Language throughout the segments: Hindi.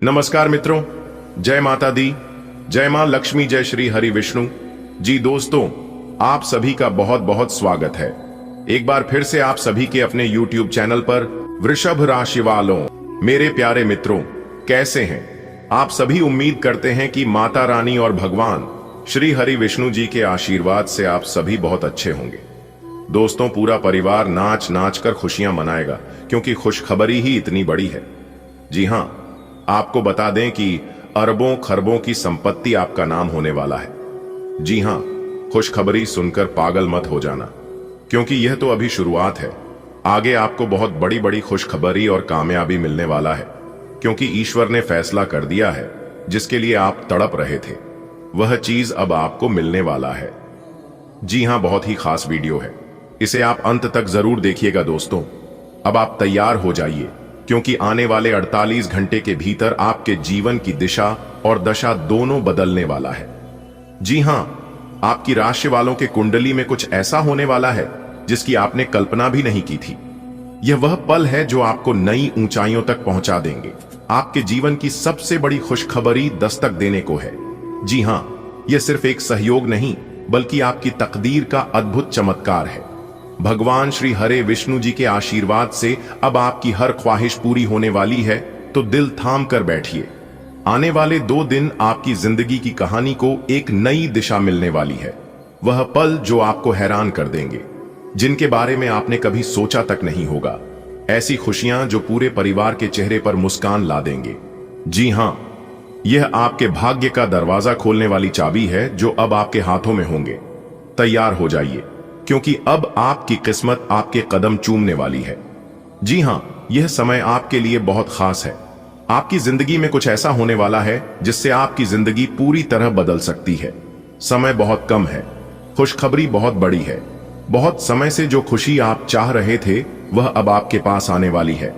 नमस्कार मित्रों, जय माता दी, जय मां लक्ष्मी, जय श्री हरि विष्णु जी। दोस्तों, आप सभी का बहुत बहुत स्वागत है एक बार फिर से आप सभी के अपने YouTube चैनल पर। वृषभ राशि वालों, मेरे प्यारे मित्रों, कैसे हैं आप सभी? उम्मीद करते हैं कि माता रानी और भगवान श्री हरि विष्णु जी के आशीर्वाद से आप सभी बहुत अच्छे होंगे। दोस्तों, पूरा परिवार नाच नाच कर खुशियां मनाएगा क्योंकि खुशखबरी ही इतनी बड़ी है। जी हां, आपको बता दें कि अरबों खरबों की संपत्ति आपका नाम होने वाला है। जी हां, खुशखबरी सुनकर पागल मत हो जाना क्योंकि यह तो अभी शुरुआत है। आगे आपको बहुत बड़ी बड़ी खुशखबरी और कामयाबी मिलने वाला है क्योंकि ईश्वर ने फैसला कर दिया है। जिसके लिए आप तड़प रहे थे वह चीज अब आपको मिलने वाला है। जी हां, बहुत ही खास वीडियो है, इसे आप अंत तक जरूर देखिएगा। दोस्तों, अब आप तैयार हो जाइए क्योंकि आने वाले 48 घंटे के भीतर आपके जीवन की दिशा और दशा दोनों बदलने वाला है। जी हां, आपकी राशि वालों के कुंडली में कुछ ऐसा होने वाला है जिसकी आपने कल्पना भी नहीं की थी। यह वह पल है जो आपको नई ऊंचाइयों तक पहुंचा देंगे। आपके जीवन की सबसे बड़ी खुशखबरी दस्तक देने को है। जी हां, यह सिर्फ एक सहयोग नहीं बल्कि आपकी तकदीर का अद्भुत चमत्कार है। भगवान श्री हरे विष्णु जी के आशीर्वाद से अब आपकी हर ख्वाहिश पूरी होने वाली है, तो दिल थाम कर बैठिए। आने वाले 2 दिन आपकी जिंदगी की कहानी को एक नई दिशा मिलने वाली है। वह पल जो आपको हैरान कर देंगे, जिनके बारे में आपने कभी सोचा तक नहीं होगा। ऐसी खुशियां जो पूरे परिवार के चेहरे पर मुस्कान ला देंगे। जी हां, यह आपके भाग्य का दरवाजा खोलने वाली चाबी है जो अब आपके हाथों में होंगे। तैयार हो जाइए क्योंकि अब आपकी किस्मत आपके कदम चूमने वाली है। जी हां, यह समय आपके लिए बहुत खास है। आपकी जिंदगी में कुछ ऐसा होने वाला है जिससे आपकी जिंदगी पूरी तरह बदल सकती है। समय बहुत कम है, खुशखबरी बहुत बड़ी है। बहुत समय से जो खुशी आप चाह रहे थे वह अब आपके पास आने वाली है।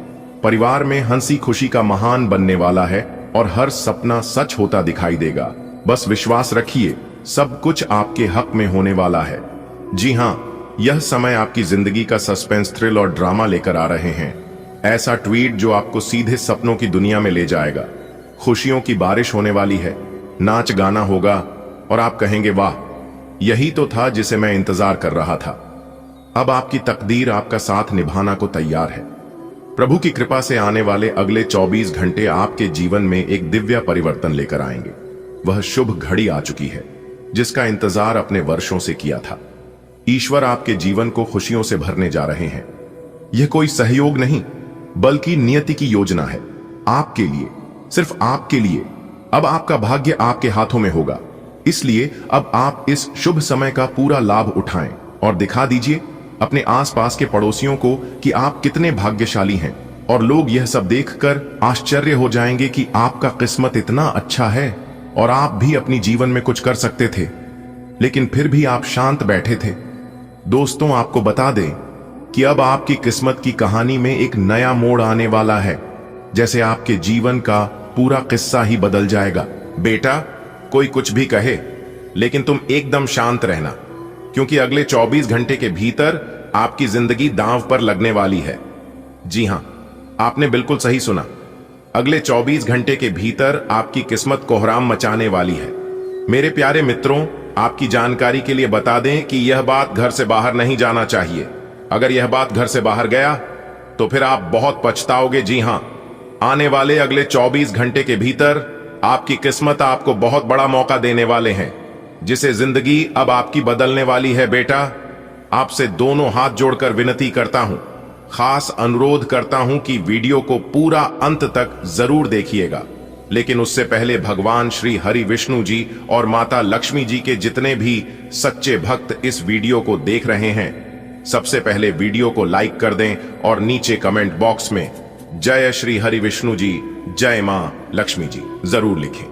परिवार में हंसी खुशी का महान बनने वाला है और हर सपना सच होता दिखाई देगा। बस विश्वास रखिए, सब कुछ आपके हक में होने वाला है। जी हां, यह समय आपकी जिंदगी का सस्पेंस, थ्रिल और ड्रामा लेकर आ रहे हैं। ऐसा ट्वीट जो आपको सीधे सपनों की दुनिया में ले जाएगा। खुशियों की बारिश होने वाली है, नाच गाना होगा और आप कहेंगे, वाह, यही तो था जिसे मैं इंतजार कर रहा था। अब आपकी तकदीर आपका साथ निभाना को तैयार है। प्रभु की कृपा से आने वाले अगले 24 घंटे आपके जीवन में एक दिव्य परिवर्तन लेकर आएंगे। वह शुभ घड़ी आ चुकी है जिसका इंतजार अपने वर्षों से किया था। ईश्वर आपके जीवन को खुशियों से भरने जा रहे हैं। यह कोई सहयोग नहीं बल्कि नियति की योजना है। आपके लिए, सिर्फ आपके लिए। अब आपका भाग्य आपके हाथों में होगा, इसलिए अब आप इस शुभ समय का पूरा लाभ उठाएं और दिखा दीजिए अपने आसपास के पड़ोसियों को कि आप कितने भाग्यशाली हैं। और लोग यह सब देखकर आश्चर्य हो जाएंगे कि आपका किस्मत इतना अच्छा है और आप भी अपनी जीवन में कुछ कर सकते थे, लेकिन फिर भी आप शांत बैठे थे। दोस्तों, आपको बता दें कि अब आपकी किस्मत की कहानी में एक नया मोड़ आने वाला है, जैसे आपके जीवन का पूरा किस्सा ही बदल जाएगा। बेटा, कोई कुछ भी कहे लेकिन तुम एकदम शांत रहना क्योंकि अगले 24 घंटे के भीतर आपकी जिंदगी दांव पर लगने वाली है। जी हां, आपने बिल्कुल सही सुना। अगले 24 घंटे के भीतर आपकी किस्मत कोहराम मचाने वाली है। मेरे प्यारे मित्रों, आपकी जानकारी के लिए बता दें कि यह बात घर से बाहर नहीं जाना चाहिए। अगर यह बात घर से बाहर गया तो फिर आप बहुत पछताओगे। जी हां, आने वाले अगले 24 घंटे के भीतर आपकी किस्मत आपको बहुत बड़ा मौका देने वाले हैं, जिसे जिंदगी अब आपकी बदलने वाली है। बेटा, आपसे दोनों हाथ जोड़कर विनती करता हूं, खास अनुरोध करता हूं कि वीडियो को पूरा अंत तक जरूर देखिएगा। लेकिन उससे पहले भगवान श्री हरि विष्णु जी और माता लक्ष्मी जी के जितने भी सच्चे भक्त इस वीडियो को देख रहे हैं, सबसे पहले वीडियो को लाइक कर दें और नीचे कमेंट बॉक्स में जय श्री हरि विष्णु जी, जय मां लक्ष्मी जी जरूर लिखें।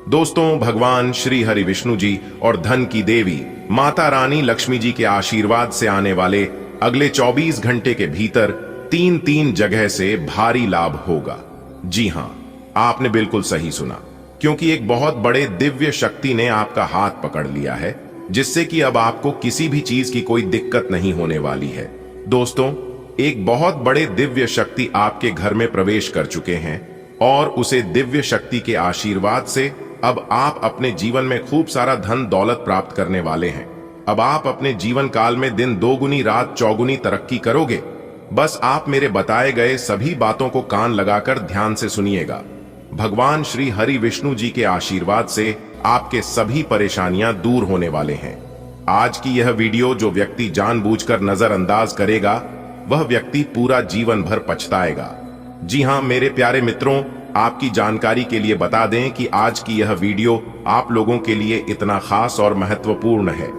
दोस्तों, भगवान श्री हरि विष्णु जी और धन की देवी माता रानी लक्ष्मी जी के आशीर्वाद से आने वाले अगले 24 घंटे के भीतर 3 जगह से भारी लाभ होगा। जी हां, आपने बिल्कुल सही सुना, क्योंकि एक बहुत बड़े दिव्य शक्ति ने आपका हाथ पकड़ लिया है, जिससे कि अब आपको किसी भी चीज की कोई दिक्कत नहीं होने वाली है। दोस्तों, एक बहुत बड़े दिव्य शक्ति आपके घर में प्रवेश कर चुके हैं और उसे दिव्य शक्ति के आशीर्वाद से अब आप अपने जीवन में खूब सारा धन दौलत प्राप्त करने वाले हैं। अब आप अपने जीवन काल में दिन दोगुनी रात चौगुनी तरक्की करोगे। बस आप मेरे बताए गए सभी बातों को कान लगाकर ध्यान से सुनिएगा। भगवान श्री हरि विष्णु जी के आशीर्वाद से आपके सभी परेशानियां दूर होने वाले हैं। आज की यह वीडियो जो व्यक्ति जानबूझकर नजरअंदाज करेगा वह व्यक्ति पूरा जीवन भर पछताएगा। जी हां मेरे प्यारे मित्रों, आपकी जानकारी के लिए बता दें कि आज की यह वीडियो आप लोगों के लिए इतना खास और महत्वपूर्ण है।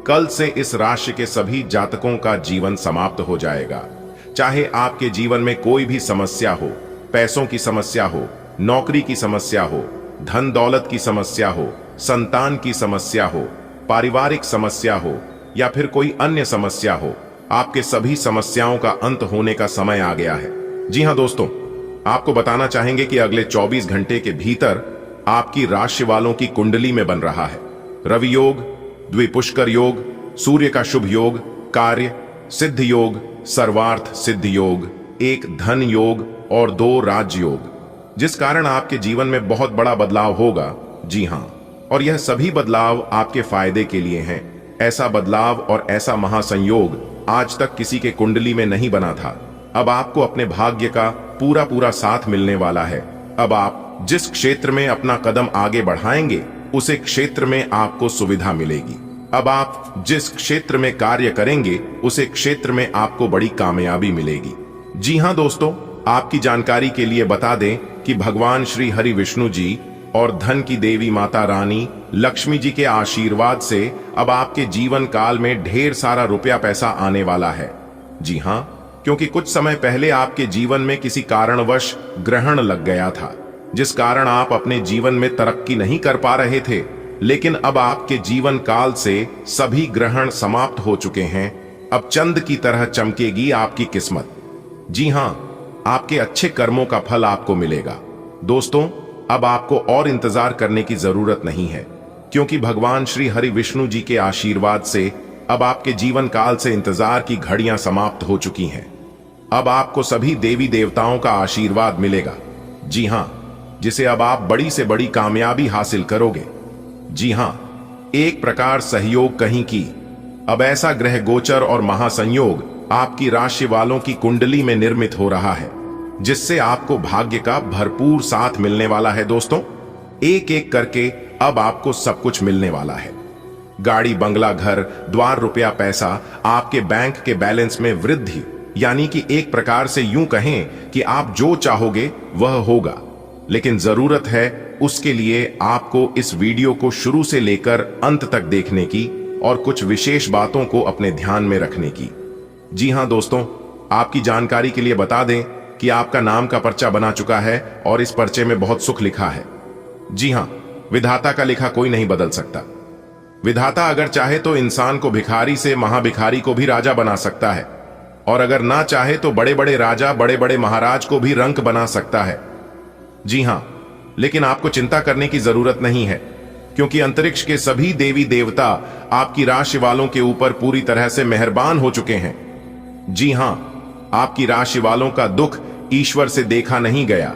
कल से इस राशि के सभी जातकों का जीवन समाप्त हो जाएगा। चाहे आपके जीवन में कोई भी समस्या हो, पैसों की समस्या हो, नौकरी की समस्या हो, धन दौलत की समस्या हो, संतान की समस्या हो, पारिवारिक समस्या हो या फिर कोई अन्य समस्या हो, आपके सभी समस्याओं का अंत होने का समय आ गया है। जी हां दोस्तों, आपको बताना चाहेंगे कि अगले 24 घंटे के भीतर आपकी राशि वालों की कुंडली में बन रहा है रवि योग, द्विपुष्कर योग, सूर्य का शुभ योग, कार्य सिद्ध योग, सर्वार्थ सिद्ध योग, एक धन योग और 2 राज योग, जिस कारण आपके जीवन में बहुत बड़ा बदलाव होगा। जी हां, और यह सभी बदलाव आपके फायदे के लिए हैं। ऐसा बदलाव और ऐसा महासंयोग आज तक किसी के कुंडली में नहीं बना था। अब आपको अपने भाग्य का पूरा पूरा साथ मिलने वाला है। अब आप जिस क्षेत्र में अपना कदम आगे बढ़ाएंगे उसे क्षेत्र में आपको सुविधा मिलेगी। अब आप जिस क्षेत्र में कार्य करेंगे उसे क्षेत्र में आपको बड़ी कामयाबी मिलेगी। जी हां दोस्तों, आपकी जानकारी के लिए बता दें कि भगवान श्री हरि विष्णु जी और धन की देवी माता रानी लक्ष्मी जी के आशीर्वाद से अब आपके जीवन काल में ढेर सारा रुपया पैसा आने वाला है। जी हां, क्योंकि कुछ समय पहले आपके जीवन में किसी कारणवश ग्रहण लग गया था, जिस कारण आप अपने जीवन में तरक्की नहीं कर पा रहे थे। लेकिन अब आपके जीवन काल से सभी ग्रहण समाप्त हो चुके हैं। अब चंद की तरह चमकेगी आपकी किस्मत। जी हां, आपके अच्छे कर्मों का फल आपको मिलेगा। दोस्तों, अब आपको और इंतजार करने की जरूरत नहीं है, क्योंकि भगवान श्री हरि विष्णु जी के आशीर्वाद से अब आपके जीवन काल से इंतजार की घड़ियां समाप्त हो चुकी हैं। अब आपको सभी देवी देवताओं का आशीर्वाद मिलेगा। जी हां, जिसे अब आप बड़ी से बड़ी कामयाबी हासिल करोगे। जी हां, एक प्रकार सहयोग कहीं की। अब ऐसा ग्रह गोचर और महासंयोग आपकी राशि वालों की कुंडली में निर्मित हो रहा है, जिससे आपको भाग्य का भरपूर साथ मिलने वाला है। दोस्तों, एक एक करके अब आपको सब कुछ मिलने वाला है। गाड़ी, बंगला, घर द्वार, रुपया, पैसा, आपके बैंक के बैलेंस में वृद्धि, यानी कि एक प्रकार से यूं कहें कि आप जो चाहोगे वह होगा। लेकिन जरूरत है उसके लिए आपको इस वीडियो को शुरू से लेकर अंत तक देखने की और कुछ विशेष बातों को अपने ध्यान में रखने की। जी हां दोस्तों, आपकी जानकारी के लिए बता दें कि आपका नाम का पर्चा बना चुका है और इस पर्चे में बहुत सुख लिखा है। जी हां, विधाता का लिखा कोई नहीं बदल सकता। विधाता अगर चाहे तो इंसान को भिखारी से महाभिखारी को भी राजा बना सकता है, और अगर ना चाहे तो बड़े बड़े राजा, बड़े बड़े महाराज को भी रंक बना सकता है। जी हां, लेकिन आपको चिंता करने की जरूरत नहीं है, क्योंकि अंतरिक्ष के सभी देवी देवता आपकी राशि वालों के ऊपर पूरी तरह से मेहरबान हो चुके हैं। जी हां, आपकी राशि वालों का दुख ईश्वर से देखा नहीं गया,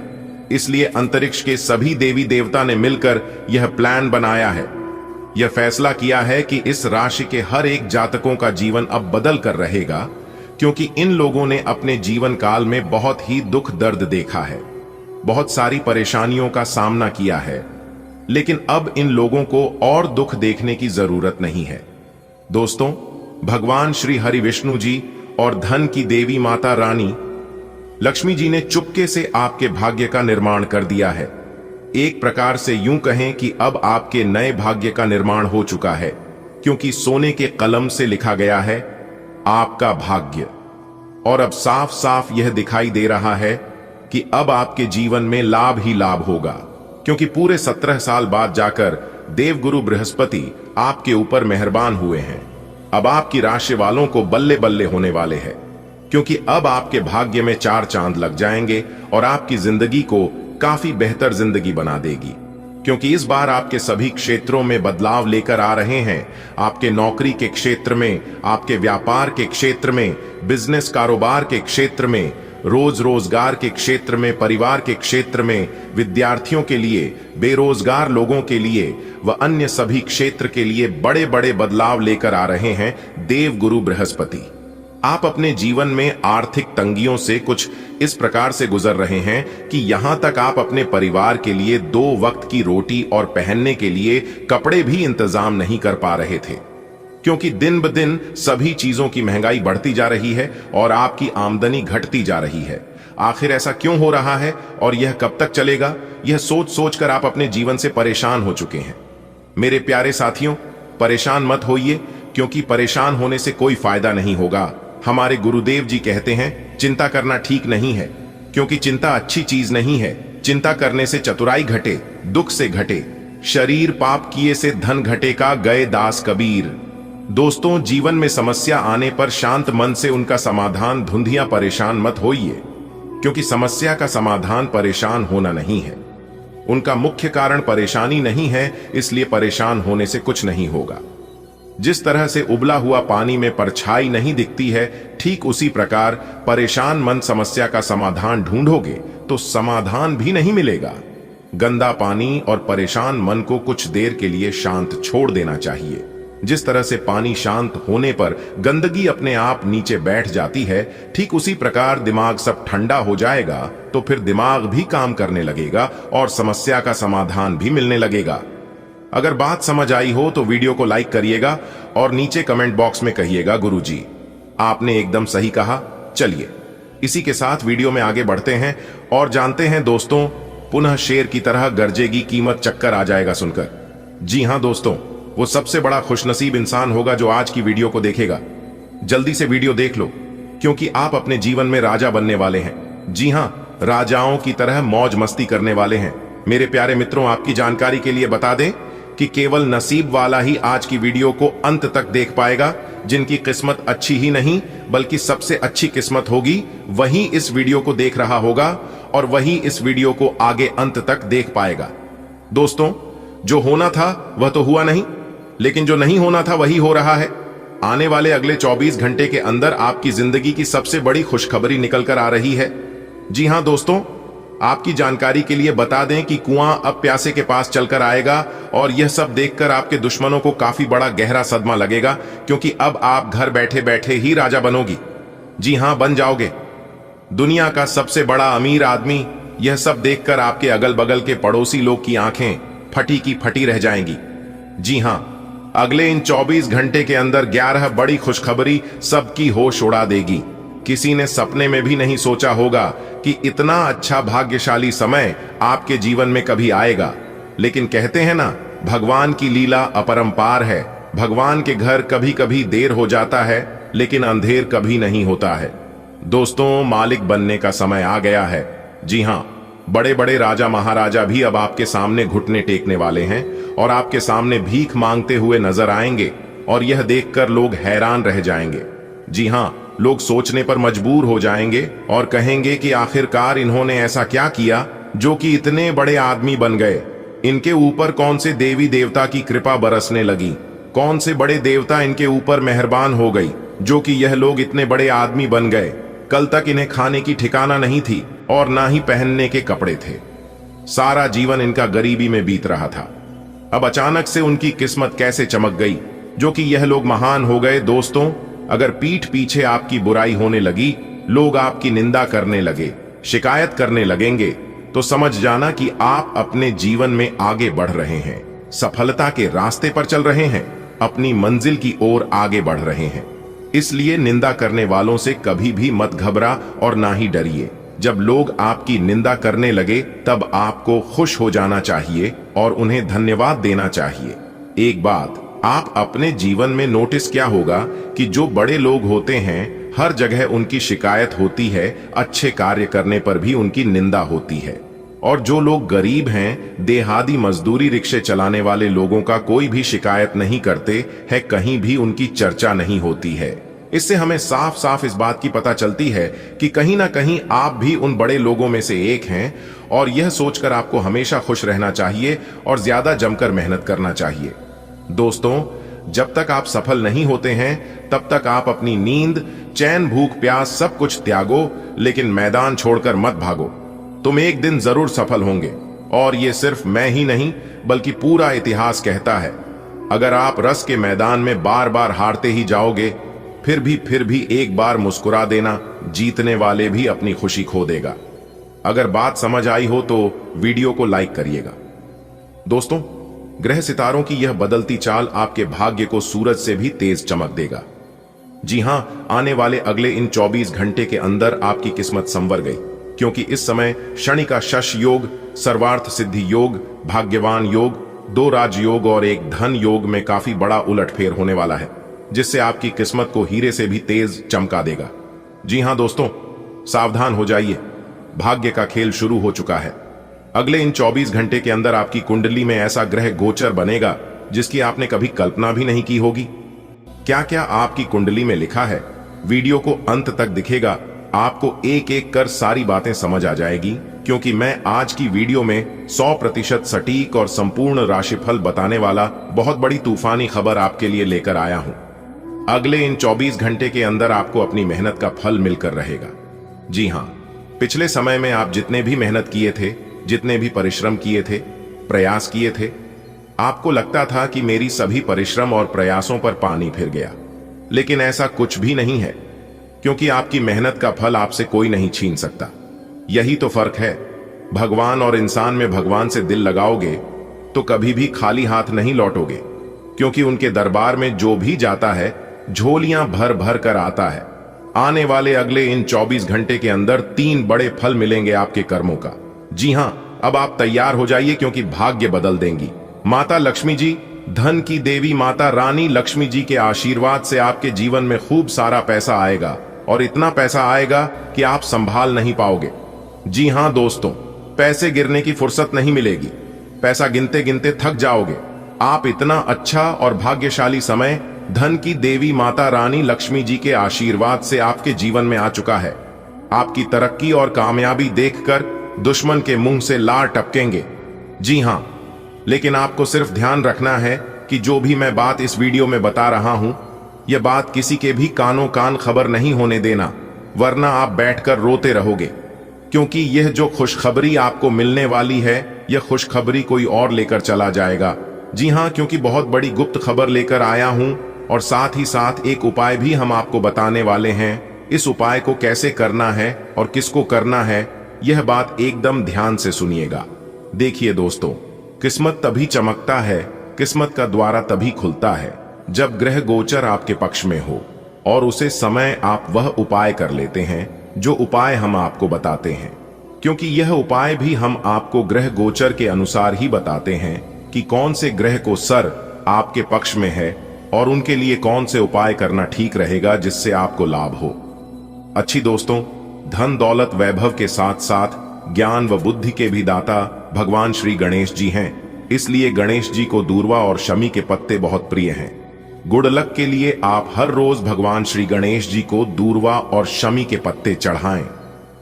इसलिए अंतरिक्ष के सभी देवी देवता ने मिलकर यह प्लान बनाया है। यह फैसला किया है कि इस राशि के हर एक जातकों का जीवन अब बदल कर रहेगा, क्योंकि इन लोगों ने अपने जीवन काल में बहुत ही दुख दर्द देखा है, बहुत सारी परेशानियों का सामना किया है। लेकिन अब इन लोगों को और दुख देखने की जरूरत नहीं है। दोस्तों, भगवान श्री हरि विष्णु जी और धन की देवी माता रानी लक्ष्मी जी ने चुपके से आपके भाग्य का निर्माण कर दिया है। एक प्रकार से यूं कहें कि अब आपके नए भाग्य का निर्माण हो चुका है, क्योंकि सोने के कलम से लिखा गया है आपका भाग्य। और अब साफ साफ यह दिखाई दे रहा है कि अब आपके जीवन में लाभ ही लाभ होगा, क्योंकि पूरे 17 साल बाद जाकर देवगुरु बृहस्पति आपके ऊपर मेहरबान हुए हैं। अब आपकी राशि वालों को बल्ले बल्ले होने वाले हैं, क्योंकि अब आपके भाग्य में 4 चांद लग जाएंगे और आपकी जिंदगी को काफी बेहतर जिंदगी बना देगी, क्योंकि इस बार आपके सभी क्षेत्रों में बदलाव लेकर आ रहे हैं। आपके नौकरी के क्षेत्र में, आपके व्यापार के क्षेत्र में, बिजनेस कारोबार के क्षेत्र में, रोज रोजगार के क्षेत्र में, परिवार के क्षेत्र में, विद्यार्थियों के लिए, बेरोजगार लोगों के लिए व अन्य सभी क्षेत्र के लिए बड़े बड़े बदलाव लेकर आ रहे हैं देव गुरु बृहस्पति। आप अपने जीवन में आर्थिक तंगियों से कुछ इस प्रकार से गुजर रहे हैं कि यहां तक आप अपने परिवार के लिए 2 वक्त की रोटी और पहनने के लिए कपड़े भी इंतजाम नहीं कर पा रहे थे, क्योंकि दिन ब दिन सभी चीजों की महंगाई बढ़ती जा रही है और आपकी आमदनी घटती जा रही है। आखिर ऐसा क्यों हो रहा है और यह कब तक चलेगा, यह सोच सोचकर आप अपने जीवन से परेशान हो चुके हैं। मेरे प्यारे साथियों, परेशान मत होइए, क्योंकि परेशान होने से कोई फायदा नहीं होगा। हमारे गुरुदेव जी कहते हैं चिंता करना ठीक नहीं है, क्योंकि चिंता अच्छी चीज नहीं है। चिंता करने से चतुराई घटे, दुख से घटे, शरीर पाप किए से धन घटेगा, गए दास कबीर। दोस्तों, जीवन में समस्या आने पर शांत मन से उनका समाधान धुंधिया परेशान मत होइए, क्योंकि समस्या का समाधान परेशान होना नहीं है। उनका मुख्य कारण परेशानी नहीं है, इसलिए परेशान होने से कुछ नहीं होगा। जिस तरह से उबला हुआ पानी में परछाई नहीं दिखती है, ठीक उसी प्रकार परेशान मन समस्या का समाधान ढूंढोगे तो समाधान भी नहीं मिलेगा। गंदा पानी और परेशान मन को कुछ देर के लिए शांत छोड़ देना चाहिए। जिस तरह से पानी शांत होने पर गंदगी अपने आप नीचे बैठ जाती है, ठीक उसी प्रकार दिमाग सब ठंडा हो जाएगा तो फिर दिमाग भी काम करने लगेगा और समस्या का समाधान भी मिलने लगेगा। अगर बात समझ आई हो तो वीडियो को लाइक करिएगा और नीचे कमेंट बॉक्स में कहिएगा गुरुजी आपने एकदम सही कहा। चलिए इसी के साथ वीडियो में आगे बढ़ते हैं और जानते हैं दोस्तों, पुनः शेर की तरह गरजेगी कीमत, चक्कर आ जाएगा सुनकर। जी हां दोस्तों, वो सबसे बड़ा खुशनसीब इंसान होगा जो आज की वीडियो को देखेगा। जल्दी से वीडियो देख लो, क्योंकि आप अपने जीवन में राजा बनने वाले हैं। जी हां, राजाओं की तरह मौज मस्ती करने वाले हैं। मेरे प्यारे मित्रों, आपकी जानकारी के लिए बता दें कि केवल नसीब वाला ही आज की वीडियो को अंत तक देख पाएगा। जिनकी किस्मत अच्छी ही नहीं बल्कि सबसे अच्छी किस्मत होगी, वही इस वीडियो को देख रहा होगा और वही इस वीडियो को आगे अंत तक देख पाएगा। दोस्तों, जो होना था वह तो हुआ नहीं, लेकिन जो नहीं होना था वही हो रहा है। आने वाले अगले 24 घंटे के अंदर आपकी जिंदगी की सबसे बड़ी खुशखबरी निकल कर आ रही है। जी हां दोस्तों, आपकी जानकारी के लिए बता दें कि कुआं अब प्यासे के पास चलकर आएगा और यह सब देखकर आपके दुश्मनों को काफी बड़ा गहरा सदमा लगेगा, क्योंकि अब आप घर बैठे बैठे ही राजा बनोगी। जी हां, बन जाओगे। दुनिया का सबसे बड़ा अमीर आदमी। यह सब देखकर आपके अगल बगल के पड़ोसी लोग की आंखें फटी की फटी रह जाएंगी। जी हां, अगले इन 24 घंटे के अंदर 11 बड़ी खुशखबरी सबकी होश उड़ा देगी। किसी ने सपने में भी नहीं सोचा होगा कि इतना अच्छा भाग्यशाली समय आपके जीवन में कभी आएगा। लेकिन कहते हैं ना, भगवान की लीला अपरंपार है। भगवान के घर कभी कभी देर हो जाता है, लेकिन अंधेर कभी नहीं होता है। दोस्तों, मालिक बनने का समय आ गया है। जी हां, बड़े बड़े राजा महाराजा भी अब आपके सामने घुटने टेकने वाले हैं और आपके सामने भीख मांगते हुए नजर आएंगे, और यह देखकर लोग हैरान रह जाएंगे। जी हां, लोग सोचने पर मजबूर हो जाएंगे और कहेंगे कि आखिरकार इन्होंने ऐसा क्या किया जो कि इतने बड़े आदमी बन गए। इनके ऊपर कौन से देवी देवता की कृपा बरसने लगी, कौन से बड़े देवता इनके ऊपर मेहरबान हो गई जो कि यह लोग इतने बड़े आदमी बन गए। कल तक इन्हें खाने की ठिकाना नहीं थी और ना ही पहनने के कपड़े थे। सारा जीवन इनका गरीबी में बीत रहा था। अब अचानक से उनकी किस्मत कैसे चमक गई जो कि यह लोग महान हो गए। दोस्तों, अगर पीठ पीछे आपकी बुराई होने लगी, लोग आपकी निंदा करने लगे, शिकायत करने लगेंगे, तो समझ जाना कि आप अपने जीवन में आगे बढ़ रहे हैं, सफलता के रास्ते पर चल रहे हैं, अपनी मंजिल की ओर आगे बढ़ रहे हैं। इसलिए निंदा करने वालों से कभी भी मत घबरा और ना ही डरिए। जब लोग आपकी निंदा करने लगे तब आपको खुश हो जाना चाहिए और उन्हें धन्यवाद देना चाहिए। एक बात आप अपने जीवन में नोटिस क्या होगा कि जो बड़े लोग होते हैं हर जगह उनकी शिकायत होती है, अच्छे कार्य करने पर भी उनकी निंदा होती है। और जो लोग गरीब हैं, देहाती मजदूरी रिक्शे चलाने वाले लोगों का कोई भी शिकायत नहीं करते है, कहीं भी उनकी चर्चा नहीं होती है। इससे हमें साफ साफ इस बात की पता चलती है कि कहीं ना कहीं आप भी उन बड़े लोगों में से एक हैं, और यह सोचकर आपको हमेशा खुश रहना चाहिए और ज्यादा जमकर मेहनत करना चाहिए। दोस्तों, जब तक आप सफल नहीं होते हैं तब तक आप अपनी नींद, चैन, भूख, प्यास सब कुछ त्यागो, लेकिन मैदान छोड़कर मत भागो। तुम एक दिन जरूर सफल होंगे, और ये सिर्फ मैं ही नहीं बल्कि पूरा इतिहास कहता है। अगर आप रस के मैदान में बार बार हारते ही जाओगे, फिर भी एक बार मुस्कुरा देना, जीतने वाले भी अपनी खुशी खो देगा। अगर बात समझ आई हो तो वीडियो को लाइक करिएगा। दोस्तों, ग्रह सितारों की यह बदलती चाल आपके भाग्य को सूरज से भी तेज चमक देगा। जी हां, आने वाले अगले इन 24 घंटे के अंदर आपकी किस्मत संवर गई, क्योंकि इस समय शनि का शश योग, सर्वार्थ सिद्धि योग, भाग्यवान योग, 2 राजयोग और एक धन योग में काफी बड़ा उलटफेर होने वाला है, जिससे आपकी किस्मत को हीरे से भी तेज चमका देगा। जी हां दोस्तों, सावधान हो जाइए, भाग्य का खेल शुरू हो चुका है। अगले इन 24 घंटे के अंदर आपकी कुंडली में ऐसा ग्रह गोचर बनेगा जिसकी आपने कभी कल्पना भी नहीं की होगी। क्या क्या आपकी कुंडली में लिखा है, वीडियो को अंत तक दिखेगा, आपको एक एक कर सारी बातें समझ आ जाएगी, क्योंकि मैं आज की वीडियो में 100% सटीक और संपूर्ण राशिफल बताने वाला बहुत बड़ी तूफानी खबर आपके लिए लेकर आया हूं। अगले इन 24 घंटे के अंदर आपको अपनी मेहनत का फल मिलकर रहेगा। जी हां, पिछले समय में आप जितने भी मेहनत किए थे, जितने भी परिश्रम किए थे, प्रयास किए थे, आपको लगता था कि मेरी सभी परिश्रम और प्रयासों पर पानी फिर गया, लेकिन ऐसा कुछ भी नहीं है, क्योंकि आपकी मेहनत का फल आपसे कोई नहीं छीन सकता। यही तो फर्क है। भगवान और इंसान में भगवान से दिल लगाओगे तो कभी भी खाली हाथ नहीं लौटोगे, क्योंकि उनके दरबार में जो भी जाता है झोलियां भर भर कर आता है। आने वाले अगले इन 24 घंटे के अंदर 3 बड़े फल मिलेंगे आपके कर्मों का। जी हां, अब आप तैयार हो जाइए, क्योंकि भाग्य बदल देंगी। माता लक्ष्मी जी, धन की देवी माता रानी लक्ष्मी जी के आशीर्वाद से आपके जीवन में खूब सारा पैसा आएगा, और इतना पैसा आएगा कि आप संभाल नहीं पाओगे। जी हां दोस्तों, पैसे गिरने की फुर्सत नहीं मिलेगी, पैसा गिनते गिनते थक जाओगे। आप इतना अच्छा और भाग्यशाली समय धन की देवी माता रानी लक्ष्मी जी के आशीर्वाद से आपके जीवन में आ चुका है। आपकी तरक्की और कामयाबी देखकर दुश्मन के मुंह से लार टपकेंगे। जी हां, लेकिन आपको सिर्फ ध्यान रखना है कि जो भी मैं बात इस वीडियो में बता रहा हूं, यह बात किसी के भी कानों कान खबर नहीं होने देना, वरना आप बैठकर रोते रहोगे, क्योंकि यह जो खुशखबरी आपको मिलने वाली है, यह खुशखबरी कोई और लेकर चला जाएगा। जी हां, क्योंकि बहुत बड़ी गुप्त खबर लेकर आया हूं, और साथ ही साथ एक उपाय भी हम आपको बताने वाले हैं। इस उपाय को कैसे करना है और किसको करना है, यह बात एकदम ध्यान से सुनिएगा। देखिए दोस्तों, किस्मत तभी चमकता है, किस्मत का द्वारा तभी खुलता है जब ग्रह गोचर आपके पक्ष में हो, और उसे समय आप वह उपाय कर लेते हैं जो उपाय हम आपको बताते हैं, क्योंकि यह उपाय भी हम आपको ग्रह गोचर के अनुसार ही बताते हैं कि कौन से ग्रह को सर आपके पक्ष में है और उनके लिए कौन से उपाय करना ठीक रहेगा जिससे आपको लाभ हो। अच्छी दोस्तों, धन दौलत वैभव के साथ साथ ज्ञान व बुद्धि के भी दाता भगवान श्री गणेश जी हैं, इसलिए गणेश जी को दूर्वा और शमी के पत्ते बहुत प्रिय हैं। गुड लक के लिए आप हर रोज भगवान श्री गणेश जी को दूर्वा और शमी के पत्ते चढ़ाएं।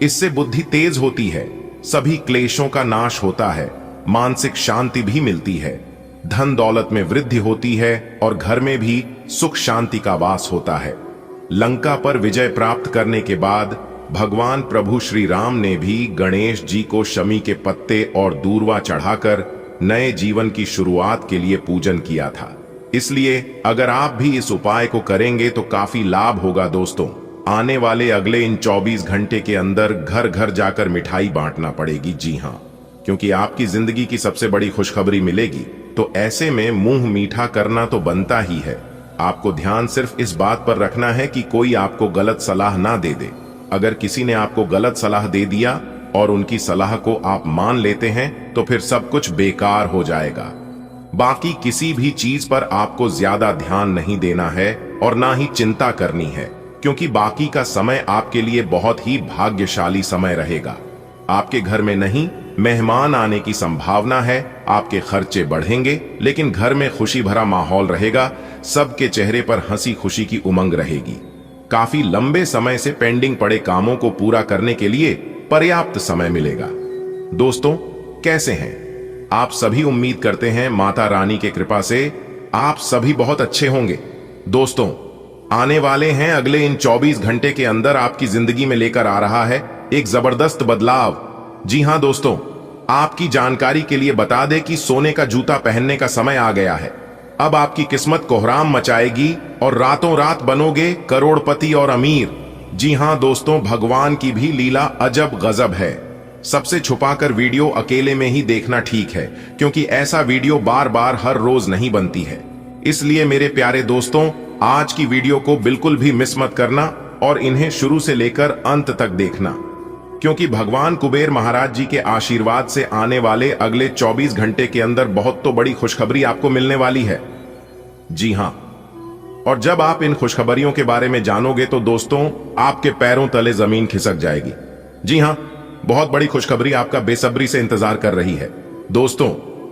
इससे बुद्धि तेज होती है, सभी क्लेशों का नाश होता है, मानसिक शांति भी मिलती है, धन दौलत में वृद्धि होती है और घर में भी सुख शांति का वास होता है। लंका पर विजय प्राप्त करने के बाद भगवान प्रभु श्री राम ने भी गणेश जी को शमी के पत्ते और दूर्वा चढ़ाकर नए जीवन की शुरुआत के लिए पूजन किया था। इसलिए अगर आप भी इस उपाय को करेंगे तो काफी लाभ होगा दोस्तों। आने वाले अगले इन 24 घंटे के अंदर घर घर जाकर मिठाई बांटना पड़ेगी। जी हां, क्योंकि आपकी जिंदगी की सबसे बड़ी खुशखबरी मिलेगी, तो ऐसे में मुंह मीठा करना तो बनता ही है। आपको ध्यान सिर्फ इस बात पर रखना है कि कोई आपको गलत सलाह ना दे दे। अगर किसी ने आपको गलत सलाह दे दिया और उनकी सलाह को आप मान लेते हैं तो फिर सब कुछ बेकार हो जाएगा। बाकी किसी भी चीज पर आपको ज्यादा ध्यान नहीं देना है और ना ही चिंता करनी है, क्योंकि बाकी का समय आपके लिए बहुत ही भाग्यशाली समय रहेगा। आपके घर में नहीं, मेहमान आने की संभावना है, आपके खर्चे बढ़ेंगे, लेकिन घर में खुशी भरा माहौल रहेगा, सबके चेहरे पर हंसी खुशी की उमंग रहेगी। काफी लंबे समय से पेंडिंग पड़े कामों को पूरा करने के लिए पर्याप्त समय मिलेगा। दोस्तों, कैसे हैं आप सभी? उम्मीद करते हैं माता रानी के कृपा से आप सभी बहुत अच्छे होंगे। दोस्तों, आने वाले हैं अगले इन 24 घंटे के अंदर आपकी जिंदगी में लेकर आ रहा है एक जबरदस्त बदलाव। जी हां दोस्तों, आपकी जानकारी के लिए बता दें कि सोने का जूता पहनने का समय आ गया है। अब आपकी किस्मत कोहराम मचाएगी और रातों रात बनोगे करोड़पति और अमीर। जी हां दोस्तों, भगवान की भी लीला अजब गजब है। सबसे छुपाकर वीडियो अकेले में ही देखना ठीक है, क्योंकि ऐसा वीडियो बार बार हर रोज नहीं बनती है। इसलिए मेरे प्यारे दोस्तों, आज की वीडियो को बिल्कुल भी मिस मत करना और इन्हें शुरू से लेकर अंत तक देखना, क्योंकि भगवान कुबेर महाराज जी के आशीर्वाद से आने वाले अगले 24 घंटे के अंदर बहुत तो बड़ी खुशखबरी आपको मिलने वाली है। जी हां, और जब आप इन खुशखबरियों के बारे में जानोगे तो दोस्तों, आपके पैरों तले जमीन खिसक जाएगी। जी हां, बहुत बड़ी खुशखबरी आपका बेसब्री से इंतजार कर रही है। दोस्तों,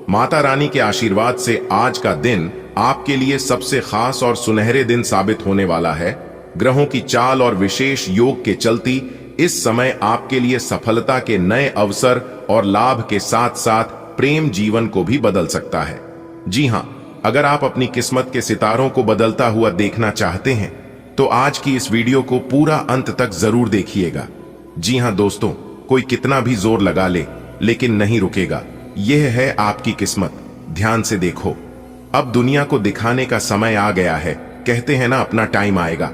माता रानी के आशीर्वाद से आज का दिन आपके लिए सबसे खास और सुनहरे दिन साबित होने वाला है। ग्रहों की चाल और विशेष योग के चलती इस समय आपके लिए सफलता के नए अवसर और लाभ के साथ साथ प्रेम जीवन को भी बदल सकता है। जी हां, अगर आप अपनी किस्मत के सितारों को बदलता हुआ देखना चाहते हैं तो आज की इस वीडियो को पूरा अंत तक जरूर देखिएगा। जी हां दोस्तों, कोई कितना भी जोर लगा ले लेकिन नहीं रुकेगा। यह है आपकी किस्मत। ध्यान से देखो, अब दुनिया को दिखाने का समय आ गया है। कहते हैं ना, अपना टाइम आएगा,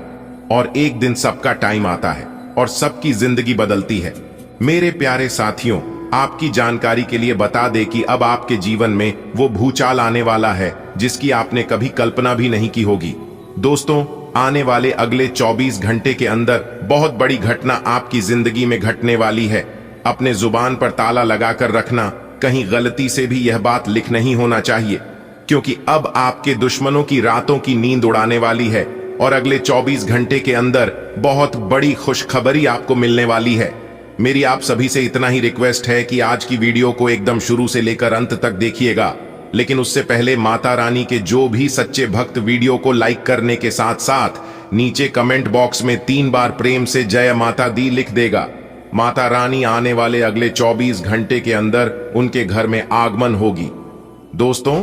और एक दिन सबका टाइम आता है और सबकी जिंदगी बदलती है। मेरे प्यारे साथियों, आपकी जानकारी के लिए बता दें कि अब आपके जीवन में वो भूचाल आने वाला है जिसकी आपने कभी कल्पना भी नहीं की होगी। दोस्तों, आने वाले अगले 24 घंटे के अंदर बहुत बड़ी घटना आपकी जिंदगी में घटने वाली है। अपने जुबान पर ताला लगाकर रखना, कहीं गलती से भी यह बात लिख नहीं होना चाहिए, क्योंकि अब आपके दुश्मनों की रातों की नींद उड़ाने वाली है और अगले 24 घंटे के अंदर बहुत बड़ी खुशखबरी आपको मिलने वाली है। मेरी आप सभी से इतना ही रिक्वेस्ट है कि आज की वीडियो को एकदम शुरू से लेकर अंत तक देखिएगा, लेकिन उससे पहले माता रानी के जो भी सच्चे भक्त वीडियो को लाइक करने के साथ साथ नीचे कमेंट बॉक्स में 3 बार प्रेम से जय माता दी लिख देगा। माता रानी आने वाले अगले 24 घंटे के अंदर उनके घर में आगमन होगी। दोस्तों,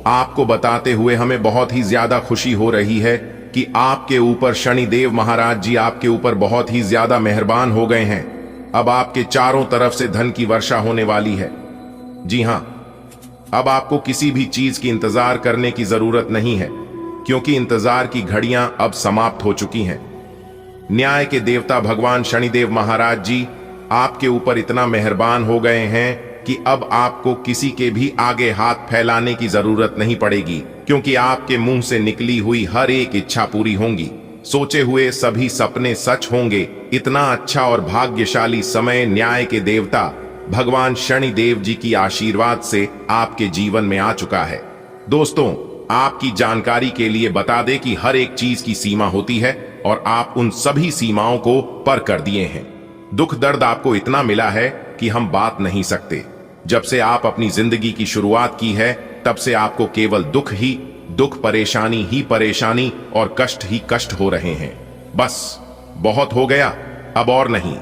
आपको बताते हुए हमें बहुत ही ज्यादा खुशी हो रही है कि आपके ऊपर शनिदेव महाराज जी आपके ऊपर बहुत ही ज्यादा मेहरबान हो गए हैं। अब आपके चारों तरफ से धन की वर्षा होने वाली है। जी हां, अब आपको किसी भी चीज की इंतजार करने की जरूरत नहीं है, क्योंकि इंतजार की घड़ियां अब समाप्त हो चुकी हैं। न्याय के देवता भगवान शनिदेव महाराज जी आपके ऊपर इतना मेहरबान हो गए हैं कि अब आपको किसी के भी आगे हाथ फैलाने की जरूरत नहीं पड़ेगी, क्योंकि आपके मुंह से निकली हुई हर एक इच्छा पूरी होंगी। सोचे हुए सभी सपने सच होंगे। इतना अच्छा और भाग्यशाली समय न्याय के देवता भगवान शनिदेव जी की आशीर्वाद से आपके जीवन में आ चुका है। दोस्तों, आपकी जानकारी के लिए बता दें कि हर एक चीज की सीमा होती है और आप उन सभी सीमाओं को पार कर दिए हैं। दुख दर्द आपको इतना मिला है कि हम बात नहीं सकते। जब से आप अपनी जिंदगी की शुरुआत की है, तब से आपको केवल दुख ही दुख, परेशानी ही परेशानी और कष्ट ही कष्ट हो रहे हैं। बस बहुत हो गया, अब और नहीं।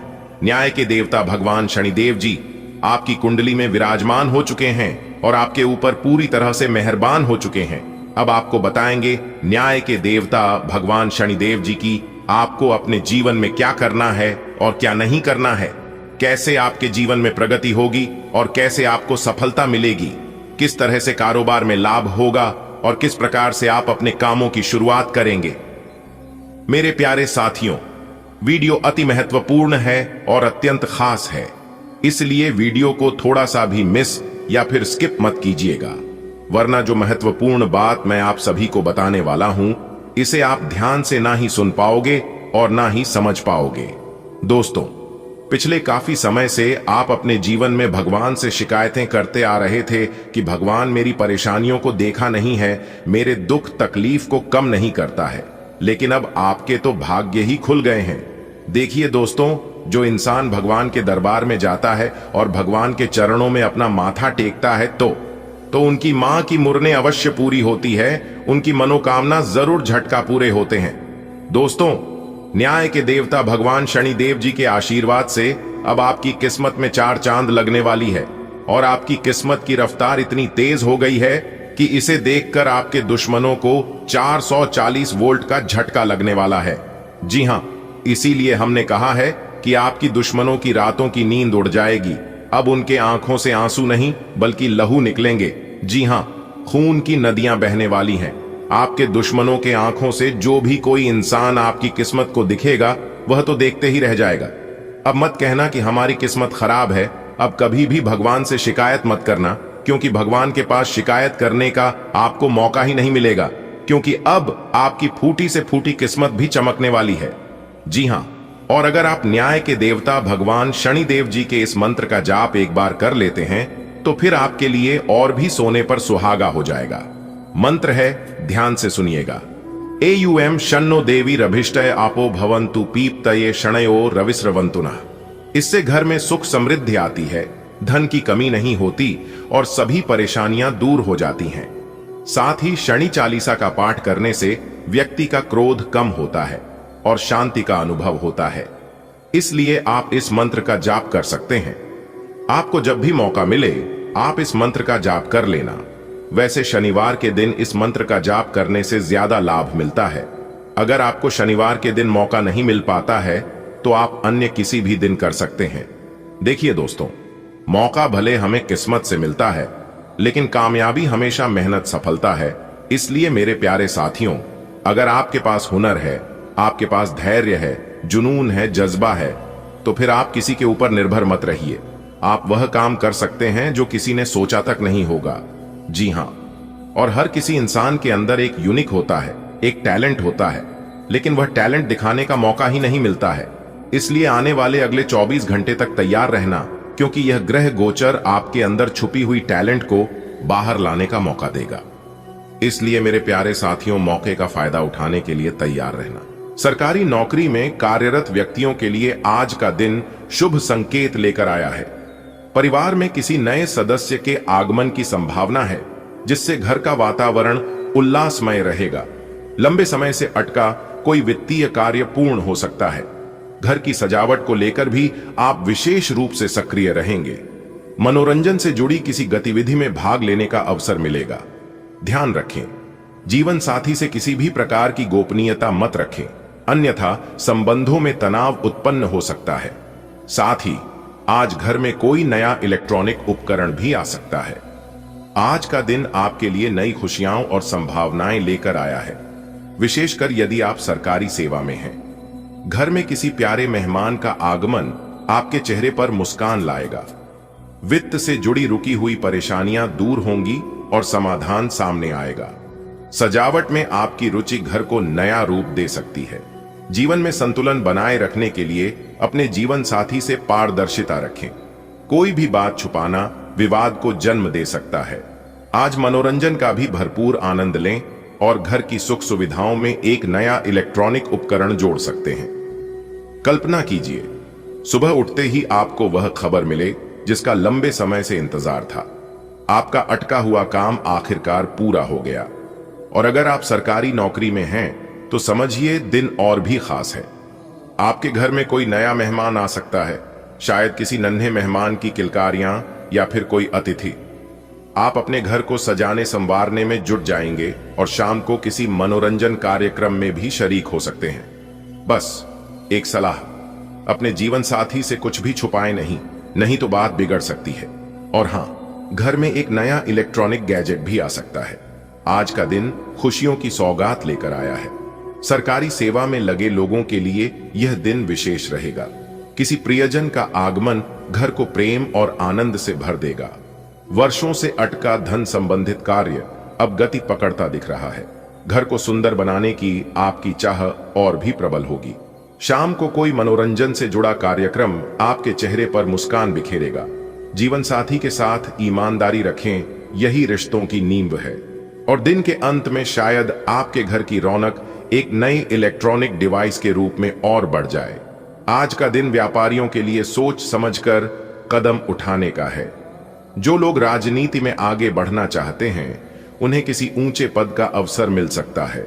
न्याय के देवता भगवान शनिदेव जी आपकी कुंडली में विराजमान हो चुके हैं और आपके ऊपर पूरी तरह से मेहरबान हो चुके हैं। अब आपको बताएंगे न्याय के देवता भगवान शनिदेव जी की आपको अपने जीवन में क्या करना है और क्या नहीं करना है, कैसे आपके जीवन में प्रगति होगी और कैसे आपको सफलता मिलेगी, किस तरह से कारोबार में लाभ होगा और किस प्रकार से आप अपने कामों की शुरुआत करेंगे। मेरे प्यारे साथियों, वीडियो अति महत्वपूर्ण है और अत्यंत खास है, इसलिए वीडियो को थोड़ा सा भी मिस या फिर स्किप मत कीजिएगा, वरना जो महत्वपूर्ण बात मैं आप सभी को बताने वाला हूं, इसे आप ध्यान से ना ही सुन पाओगे और ना ही समझ पाओगे। दोस्तों, पिछले काफी समय से आप अपने जीवन में भगवान से शिकायतें करते आ रहे थे कि भगवान मेरी परेशानियों को देखा नहीं है, मेरे दुख तकलीफ को कम नहीं करता है। लेकिन अब आपके तो भाग्य ही खुल गए हैं। देखिए दोस्तों, जो इंसान भगवान के दरबार में जाता है और भगवान के चरणों में अपना माथा टेकता है तो उनकी मां की मुरने अवश्य पूरी होती है, उनकी मनोकामना जरूर झटका पूरे होते हैं। दोस्तों, न्याय के देवता भगवान शनिदेव जी के आशीर्वाद से अब आपकी किस्मत में 4 चांद लगने वाली है और आपकी किस्मत की रफ्तार इतनी तेज हो गई है कि इसे देखकर आपके दुश्मनों को 440 वोल्ट का झटका लगने वाला है। जी हां, इसीलिए हमने कहा है कि आपकी दुश्मनों की रातों की नींद उड़ जाएगी। अब उनके आंखों से आंसू नहीं बल्कि लहू निकलेंगे। जी हां, खून की नदियां बहने वाली हैं। आपके दुश्मनों के आंखों से जो भी कोई इंसान आपकी किस्मत को दिखेगा वह तो देखते ही रह जाएगा। अब मत कहना कि हमारी किस्मत खराब है। अब कभी भी भगवान से शिकायत मत करना, क्योंकि भगवान के पास शिकायत करने का आपको मौका ही नहीं मिलेगा, क्योंकि अब आपकी फूटी से फूटी किस्मत भी चमकने वाली है। जी हां, और अगर आप न्याय के देवता भगवान शनिदेव जी के इस मंत्र का जाप एक बार कर लेते हैं तो फिर आपके लिए और भी सोने पर सुहागा हो जाएगा। मंत्र है, ध्यान से सुनिएगा। एयुएम शन्नो देवी रभिष्टय आपो भवन्तु पीप्तये शणयो रविस्रवंतुना। इससे घर में सुख समृद्धि आती है, धन की कमी नहीं होती और सभी परेशानियां दूर हो जाती हैं। साथ ही शनि चालीसा का पाठ करने से व्यक्ति का क्रोध कम होता है और शांति का अनुभव होता है। इसलिए आप इस मंत्र का जाप कर सकते हैं। आपको जब भी मौका मिले आप इस मंत्र का जाप कर लेना। वैसे शनिवार के दिन इस मंत्र का जाप करने से ज्यादा लाभ मिलता है। अगर आपको शनिवार के दिन मौका नहीं मिल पाता है तो आप अन्य किसी भी दिन कर सकते हैं। देखिए दोस्तों, मौका भले हमें किस्मत से मिलता है, लेकिन कामयाबी हमेशा मेहनत सफलता है। इसलिए मेरे प्यारे साथियों, अगर आपके पास हुनर है, आपके पास धैर्य है, जुनून है, जज्बा है, तो फिर आप किसी के ऊपर निर्भर मत रहिए। आप वह काम कर सकते हैं जो किसी ने सोचा तक नहीं होगा। जी हां, और हर किसी इंसान के अंदर एक यूनिक होता है, एक टैलेंट होता है, लेकिन वह टैलेंट दिखाने का मौका ही नहीं मिलता है। इसलिए आने वाले अगले 24 घंटे तक तैयार रहना, क्योंकि यह ग्रह गोचर आपके अंदर छुपी हुई टैलेंट को बाहर लाने का मौका देगा। इसलिए मेरे प्यारे साथियों, मौके का फायदा उठाने के लिए तैयार रहना। सरकारी नौकरी में कार्यरत व्यक्तियों के लिए आज का दिन शुभ संकेत लेकर आया है। परिवार में किसी नए सदस्य के आगमन की संभावना है, जिससे घर का वातावरण उल्लासमय रहेगा। लंबे समय से अटका कोई वित्तीय कार्य पूर्ण हो सकता है। घर की सजावट को लेकर भी आप विशेष रूप से सक्रिय रहेंगे। मनोरंजन से जुड़ी किसी गतिविधि में भाग लेने का अवसर मिलेगा। ध्यान रखें, जीवन साथी से किसी भी प्रकार की गोपनीयता मत रखें, अन्यथा संबंधों में तनाव उत्पन्न हो सकता है। साथ ही आज घर में कोई नया इलेक्ट्रॉनिक उपकरण भी आ सकता है। आज का दिन आपके लिए नई खुशियां और संभावनाएं लेकर आया है, विशेषकर यदि आप सरकारी सेवा में हैं। घर में किसी प्यारे मेहमान का आगमन आपके चेहरे पर मुस्कान लाएगा। वित्त से जुड़ी रुकी हुई परेशानियां दूर होंगी और समाधान सामने आएगा। सजावट में आपकी रुचि घर को नया रूप दे सकती है। जीवन में संतुलन बनाए रखने के लिए अपने जीवन साथी से पारदर्शिता रखें। कोई भी बात छुपाना विवाद को जन्म दे सकता है। आज मनोरंजन का भी भरपूर आनंद लें और घर की सुख सुविधाओं में एक नया इलेक्ट्रॉनिक उपकरण जोड़ सकते हैं। कल्पना कीजिए, सुबह उठते ही आपको वह खबर मिले जिसका लंबे समय से इंतजार था। आपका अटका हुआ काम आखिरकार पूरा हो गया। और अगर आप सरकारी नौकरी में हैं तो समझिए दिन और भी खास है। आपके घर में कोई नया मेहमान आ सकता है, शायद किसी नन्हे मेहमान की किलकारियां या फिर कोई अतिथि। आप अपने घर को सजाने संवारने में जुट जाएंगे और शाम को किसी मनोरंजन कार्यक्रम में भी शरीक हो सकते हैं। बस एक सलाह, अपने जीवन साथी से कुछ भी छुपाए नहीं तो बात बिगड़ सकती है। और हां, घर में एक नया इलेक्ट्रॉनिक गैजेट भी आ सकता है। आज का दिन खुशियों की सौगात लेकर आया है। सरकारी सेवा में लगे लोगों के लिए यह दिन विशेष रहेगा। किसी प्रियजन का आगमन घर को प्रेम और आनंद से भर देगा। वर्षों से अटका धन संबंधित कार्य अब गति पकड़ता दिख रहा है। घर को सुंदर बनाने की आपकी चाह और भी प्रबल होगी। शाम को कोई मनोरंजन से जुड़ा कार्यक्रम आपके चेहरे पर मुस्कान बिखेरेगा। जीवन साथी के साथ ईमानदारी रखें, यही रिश्तों की नींव है। और दिन के अंत में शायद आपके घर की रौनक एक नई इलेक्ट्रॉनिक डिवाइस के रूप में और बढ़ जाए। आज का दिन व्यापारियों के लिए सोच समझकर कदम उठाने का है। जो लोग राजनीति में आगे बढ़ना चाहते हैं उन्हें किसी ऊंचे पद का अवसर मिल सकता है।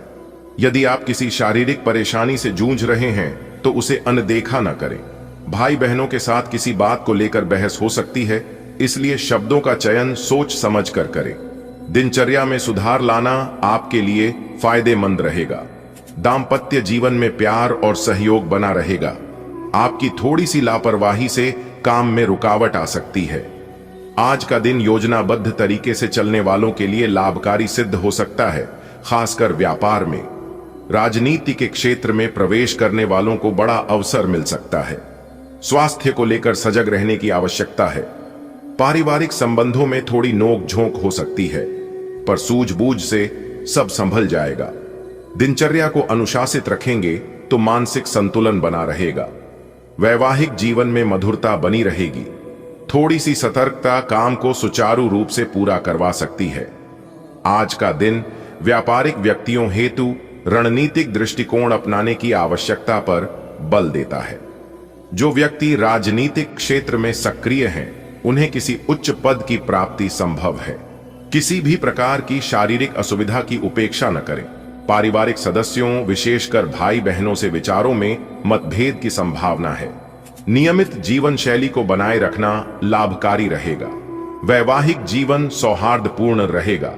यदि आप किसी शारीरिक परेशानी से जूझ रहे हैं तो उसे अनदेखा न करें। भाई बहनों के साथ किसी बात को लेकर बहस हो सकती है, इसलिए शब्दों का चयन सोच समझ कर करें। दिनचर्या में सुधार लाना आपके लिए फायदेमंद रहेगा। दाम्पत्य जीवन में प्यार और सहयोग बना रहेगा। आपकी थोड़ी सी लापरवाही से काम में रुकावट आ सकती है। आज का दिन योजनाबद्ध तरीके से चलने वालों के लिए लाभकारी सिद्ध हो सकता है, खासकर व्यापार में। राजनीति के क्षेत्र में प्रवेश करने वालों को बड़ा अवसर मिल सकता है। स्वास्थ्य को लेकर सजग रहने की आवश्यकता है। पारिवारिक संबंधों में थोड़ी नोक झोंक हो सकती है, पर सूझबूझ से सब संभल जाएगा। दिनचर्या को अनुशासित रखेंगे तो मानसिक संतुलन बना रहेगा। वैवाहिक जीवन में मधुरता बनी रहेगी। थोड़ी सी सतर्कता काम को सुचारू रूप से पूरा करवा सकती है। आज का दिन व्यापारिक व्यक्तियों हेतु रणनीतिक दृष्टिकोण अपनाने की आवश्यकता पर बल देता है। जो व्यक्ति राजनीतिक क्षेत्र में सक्रिय हैं, उन्हें किसी उच्च पद की प्राप्ति संभव है। किसी भी प्रकार की शारीरिक असुविधा की उपेक्षा न करें। पारिवारिक सदस्यों, विशेषकर भाई बहनों से विचारों में मतभेद की संभावना है। नियमित जीवन शैली को बनाए रखना लाभकारी रहेगा। वैवाहिक जीवन सौहार्दपूर्ण रहेगा।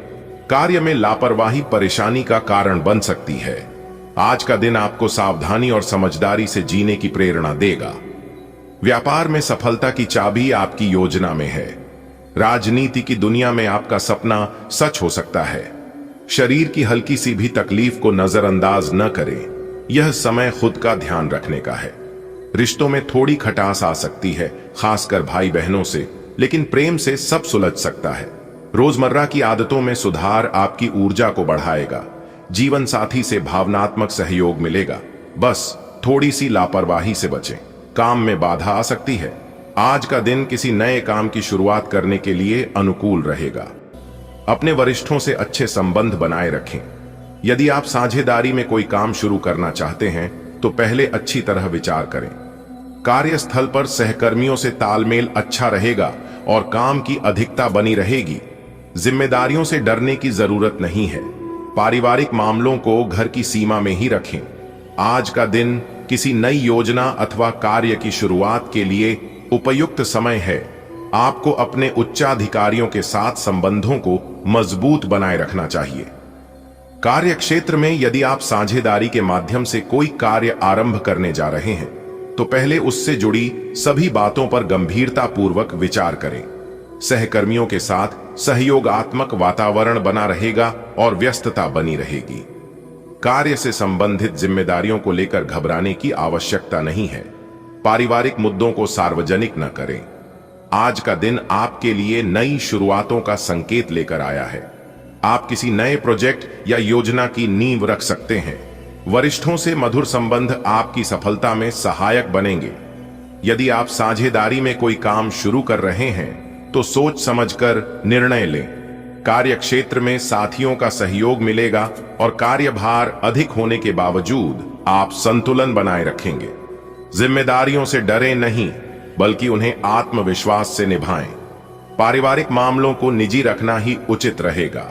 कार्य में लापरवाही परेशानी का कारण बन सकती है। आज का दिन आपको सावधानी और समझदारी से जीने की प्रेरणा देगा। व्यापार में सफलता की चाबी आपकी योजना में है। राजनीति की दुनिया में आपका सपना सच हो सकता है। शरीर की हल्की सी भी तकलीफ को नजरअंदाज न करें। यह समय खुद का ध्यान रखने का है। रिश्तों में थोड़ी खटास आ सकती है, खासकर भाई बहनों से, लेकिन प्रेम से सब सुलझ सकता है। रोजमर्रा की आदतों में सुधार आपकी ऊर्जा को बढ़ाएगा। जीवन साथी से भावनात्मक सहयोग मिलेगा। बस थोड़ी सी लापरवाही से बचें। काम में बाधा आ सकती है। आज का दिन किसी नए काम की शुरुआत करने के लिए अनुकूल रहेगा। अपने वरिष्ठों से अच्छे संबंध बनाए रखें। यदि आप साझेदारी में कोई काम शुरू करना चाहते हैं तो पहले अच्छी तरह विचार करें। कार्यस्थल पर सहकर्मियों से तालमेल अच्छा रहेगा और काम की अधिकता बनी रहेगी। जिम्मेदारियों से डरने की जरूरत नहीं है। पारिवारिक मामलों को घर की सीमा में ही रखें। आज का दिन किसी नई योजना अथवा कार्य की शुरुआत के लिए उपयुक्त समय है। आपको अपने उच्चाधिकारियों के साथ संबंधों को मजबूत बनाए रखना चाहिए। कार्य क्षेत्र में यदि आप साझेदारी के माध्यम से कोई कार्य आरंभ करने जा रहे हैं तो पहले उससे जुड़ी सभी बातों पर गंभीरतापूर्वक विचार करें। सहकर्मियों के साथ सहयोगात्मक वातावरण बना रहेगा और व्यस्तता बनी रहेगी। कार्य से संबंधित जिम्मेदारियों को लेकर घबराने की आवश्यकता नहीं है। पारिवारिक मुद्दों को सार्वजनिक न करें। आज का दिन आपके लिए नई शुरुआतों का संकेत लेकर आया है। आप किसी नए प्रोजेक्ट या योजना की नींव रख सकते हैं। वरिष्ठों से मधुर संबंध आपकी सफलता में सहायक बनेंगे। यदि आप साझेदारी में कोई काम शुरू कर रहे हैं तो सोच समझकर निर्णय लें। कार्य क्षेत्र में साथियों का सहयोग मिलेगा और कार्यभार अधिक होने के बावजूद आप संतुलन बनाए रखेंगे। जिम्मेदारियों से डरे नहीं, बल्कि उन्हें आत्मविश्वास से निभाएं। पारिवारिक मामलों को निजी रखना ही उचित रहेगा।